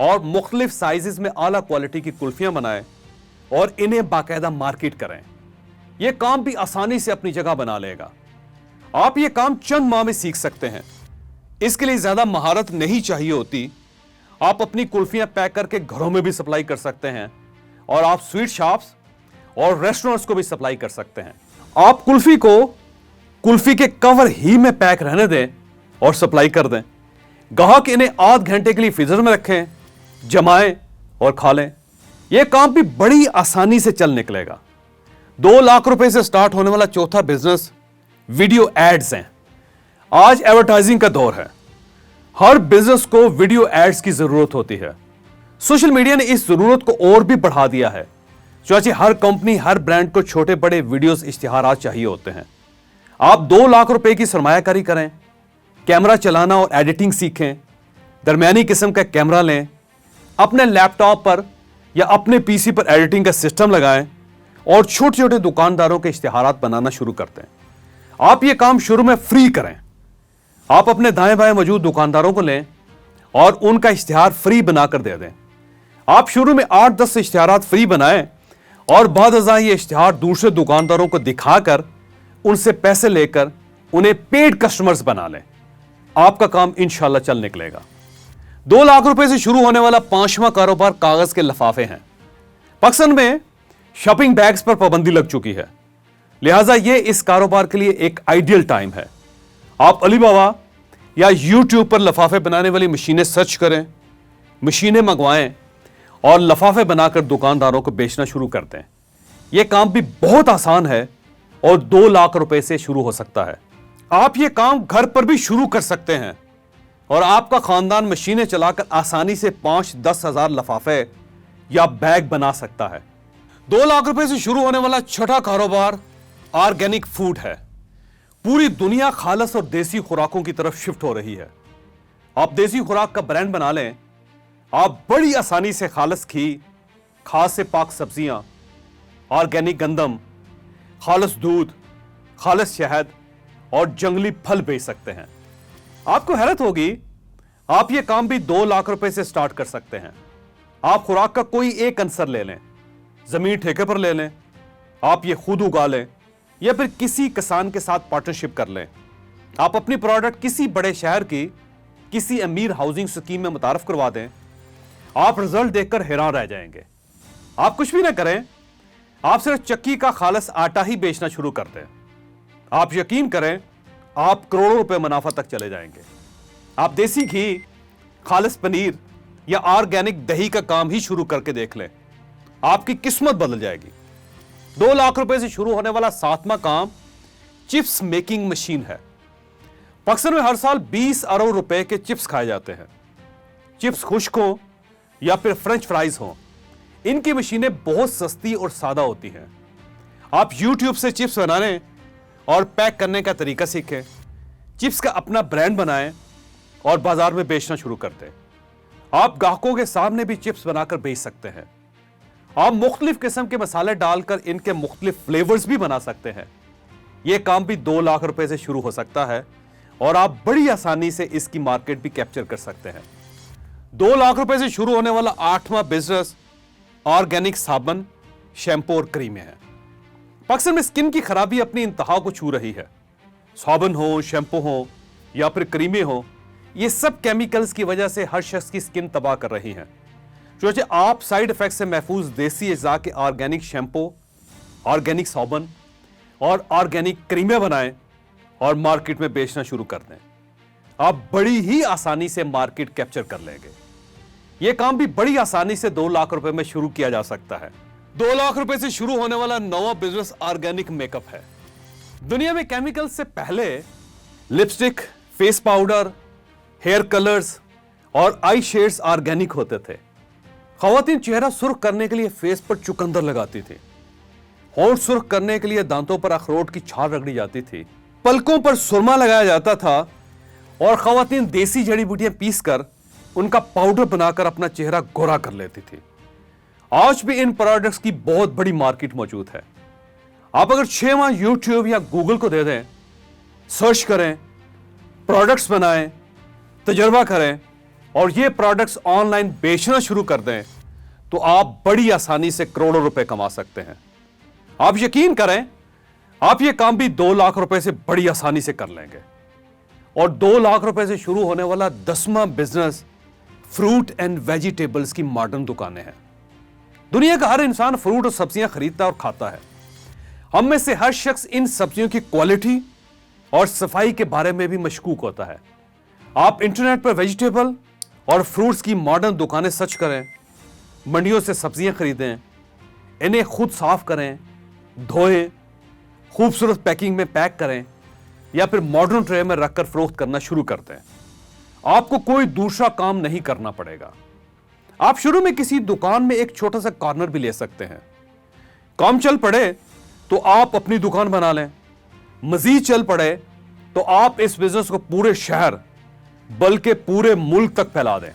اور مختلف سائزز میں اعلیٰ کوالٹی کی کلفیاں بنائیں اور انہیں باقاعدہ مارکیٹ کریں۔ یہ کام بھی آسانی سے اپنی جگہ بنا لے گا۔ آپ یہ کام چند ماہ میں سیکھ سکتے ہیں۔ اس کے لیے زیادہ مہارت نہیں چاہیے ہوتی۔ آپ اپنی کلفیاں پیک کر کے گھروں میں بھی سپلائی کر سکتے ہیں اور آپ سویٹ شاپس اور ریسٹورنٹس کو بھی سپلائی کر سکتے ہیں۔ آپ کلفی کو کلفی کے کور ہی میں پیک رہنے دیں اور سپلائی کر دیں۔ گاہک انہیں آدھ گھنٹے کے لیے فریزر میں رکھیں، جمائیں اور کھا لیں۔ یہ کام بھی بڑی آسانی سے چل نکلے گا۔ 2 لاکھ روپے سے سٹارٹ ہونے والا چوتھا بزنس ویڈیو ایڈز ہیں۔ آج ایڈورٹائزنگ کا دور ہے۔ ہر بزنس کو ویڈیو ایڈز کی ضرورت ہوتی ہے۔ سوشل میڈیا نے اس ضرورت کو اور بھی بڑھا دیا ہے۔ چنانچہ ہر کمپنی، ہر برانڈ کو چھوٹے بڑے ویڈیوز، اشتہارات چاہیے ہوتے ہیں۔ آپ 2 لاکھ روپے کی سرمایہ کاری کریں، کیمرہ چلانا اور ایڈیٹنگ سیکھیں، درمیانی قسم کا کیمرہ لیں، اپنے لیپ ٹاپ پر یا اپنے پی سی پر ایڈیٹنگ کا سسٹم لگائیں اور چھوٹے چھوٹے دکانداروں کے اشتہارات بنانا شروع کرتے ہیں۔ آپ یہ کام شروع میں فری کریں۔ آپ اپنے دائیں بائیں موجود دکانداروں کو لیں اور ان کا اشتہار فری بنا کر دے دیں۔ آپ شروع میں 8-10 اشتہارات فری بنائیں اور بعد ازاں یہ اشتہار دوسرے دکانداروں کو دکھا کر ان سے پیسے لے کر انہیں پیڈ کسٹمرز بنا لیں۔ آپ کا کام انشاءاللہ چل نکلے گا۔ 2 لاکھ روپے سے شروع ہونے والا 5واں کاروبار کاغذ کے لفافے ہیں۔ پاکستان میں شاپنگ بیگز پر پابندی لگ چکی ہے، لہٰذا یہ اس کاروبار کے لیے ایک آئیڈیل ٹائم ہے۔ آپ علی بابا یا یوٹیوب پر لفافے بنانے والی مشینیں سرچ کریں، مشینیں منگوائیں اور لفافے بنا کر دکانداروں کو بیچنا شروع کر دیں۔ یہ کام بھی بہت آسان ہے اور 2 لاکھ روپے سے شروع ہو سکتا ہے۔ آپ یہ کام گھر پر بھی شروع کر سکتے ہیں اور آپ کا خاندان مشینیں چلا کر آسانی سے 5-10 ہزار لفافے یا بیگ بنا سکتا ہے۔ 2 لاکھ روپے سے شروع ہونے والا چھٹا کاروبار آرگینک فوڈ ہے۔ پوری دنیا خالص اور دیسی خوراکوں کی طرف شفٹ ہو رہی ہے۔ آپ دیسی خوراک کا برانڈ بنا لیں۔ آپ بڑی آسانی سے خالص گھی، کھاد سے پاک سبزیاں، آرگینک گندم، خالص دودھ، خالص شہد اور جنگلی پھل بیچ سکتے ہیں۔ آپ کو حیرت ہوگی، آپ یہ کام بھی 2 لاکھ روپے سے سٹارٹ کر سکتے ہیں۔ آپ خوراک کا کوئی ایک عنصر لے لیں، زمین ٹھیکے پر لے لیں، آپ یہ خود اگا لیں یا پھر کسی کسان کے ساتھ پارٹنرشپ کر لیں۔ آپ اپنی پروڈکٹ کسی بڑے شہر کی کسی امیر ہاؤسنگ سکیم میں متعارف کروا دیں۔ آپ رزلٹ دیکھ کر حیران رہ جائیں گے۔ آپ کچھ بھی نہ کریں، آپ صرف چکی کا خالص آٹا ہی بیچنا شروع کر دیں۔ آپ یقین کریں، آپ کروڑوں روپے منافع تک چلے جائیں گے۔ آپ دیسی گھی، خالص پنیر یا آرگینک دہی کا کام ہی شروع کر کے دیکھ لیں، آپ کی قسمت بدل جائے گی۔ 2 لاکھ روپے سے شروع ہونے والا 7واں کام چپس میکنگ مشین ہے۔ پاکستان میں ہر سال 20 ارب روپے کے چپس کھائے جاتے ہیں۔ چپس خشک ہوں یا پھر فرنچ فرائز ہوں، ان کی مشینیں بہت سستی اور سادہ ہوتی ہیں۔ آپ یوٹیوب سے چپس بنانے اور پیک کرنے کا طریقہ سیکھیں، چپس کا اپنا برانڈ بنائیں اور بازار میں بیچنا شروع کر دیں۔ آپ گاہکوں کے سامنے بھی چپس بنا کر بیچ سکتے ہیں۔ آپ مختلف قسم کے مسالے ڈال کر ان کے مختلف فلیورز بھی بنا سکتے ہیں۔ یہ کام بھی 2 لاکھ روپے سے شروع ہو سکتا ہے اور آپ بڑی آسانی سے اس کی مارکیٹ بھی کیپچر کر سکتے ہیں۔ 2 لاکھ روپے سے شروع ہونے والا 8واں بزنس آرگینک صابن، شیمپو اور کریمیں ہیں۔ پاکستان میں سکن کی خرابی اپنی انتہا کو چھو رہی ہے۔ صابن ہو، شیمپو ہو یا پھر کریمیں ہو، یہ سب کیمیکلز کی وجہ سے ہر شخص کی سکن تباہ کر رہی ہیں۔ چونکہ آپ سائیڈ ایفیکٹ سے محفوظ دیسی اجزاء کے آرگینک شیمپو، آرگینک صابن اور آرگینک کریمیں بنائیں اور مارکیٹ میں بیچنا شروع کر دیں، آپ بڑی ہی آسانی سے مارکیٹ کیپچر کر لیں گے۔ یہ کام بھی بڑی آسانی سے 2 لاکھ روپے میں شروع کیا جا سکتا ہے۔ 2 لاکھ روپے سے شروع ہونے والا 9واں بزنس آرگینک میک اپ ہے۔ دنیا میں کیمیکل سے پہلے lipstick, face powder, hair colours اور آئی شیڈز آرگینک ہوتے تھے۔ خواتین چہرہ سرخ کرنے کے لیے فیس پر چقندر لگاتی تھی، ہونٹ سرخ کرنے کے لیے دانتوں پر اخروٹ کی چھال رگڑی جاتی تھی، پلکوں پر سرما لگایا جاتا تھا اور خواتین دیسی جڑی بوٹیاں پیس کر ان کا پاؤڈر بنا کر اپنا چہرہ گورا کر لیتی تھی۔ آج بھی ان پروڈکٹس کی بہت بڑی مارکیٹ موجود ہے۔ آپ اگر 6 ماہ یوٹیوب یا گوگل کو دے دیں، سرچ کریں، پروڈکٹس بنائیں، تجربہ کریں اور یہ پروڈکٹس آن لائن بیچنا شروع کر دیں تو آپ بڑی آسانی سے کروڑوں روپے کما سکتے ہیں. آپ یقین کریں, آپ یہ کام بھی 2 لاکھ روپے سے بڑی آسانی سے کر لیں گے. اور 2 لاکھ روپے سے شروع ہونے والا 10واں بزنس فروٹ اینڈ ویجیٹیبلز کی ماڈرن دکانیں ہیں. دنیا کا ہر انسان فروٹ اور سبزیاں خریدتا اور کھاتا ہے. ہم میں سے ہر شخص ان سبزیوں کی کوالٹی اور صفائی کے بارے میں بھی مشکوک ہوتا ہے. آپ انٹرنیٹ پر ویجیٹیبل اور فروٹس کی ماڈرن دکانیں سرچ کریں, منڈیوں سے سبزیاں خریدیں, انہیں خود صاف کریں, دھوئیں, خوبصورت پیکنگ میں پیک کریں یا پھر ماڈرن ٹرے میں رکھ کر فروخت کرنا شروع کر دیں. آپ کو کوئی دوسرا کام نہیں کرنا پڑے گا. آپ شروع میں کسی دکان میں ایک چھوٹا سا کارنر بھی لے سکتے ہیں. کام چل پڑے تو آپ اپنی دکان بنا لیں. مزید چل پڑے تو آپ اس بزنس کو پورے شہر بلکہ پورے ملک تک پھیلا دیں.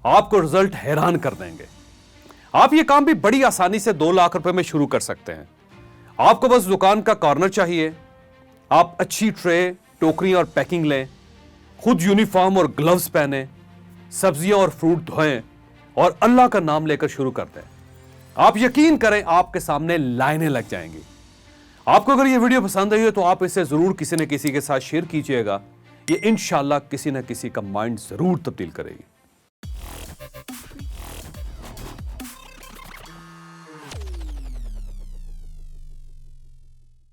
آپ کو رزلٹ حیران کر دیں گے. آپ یہ کام بھی بڑی آسانی سے 2 لاکھ روپے میں شروع کر سکتے ہیں. آپ کو بس دکان کا کارنر چاہیے. آپ اچھی ٹرے, ٹوکریاں اور پیکنگ لیں, خود یونیفارم اور گلوز پہنیں, سبزیاں اور فروٹ دھوئیں اور اللہ کا نام لے کر شروع کر دیں. آپ یقین کریں آپ کے سامنے لائنیں لگ جائیں گی. آپ کو اگر یہ ویڈیو پسند آئی ہے تو آپ اسے ضرور کسی نہ کسی کے ساتھ شیئر کیجئے گا. یہ انشاءاللہ کسی نہ کسی کا مائنڈ ضرور تبدیل کرے گی.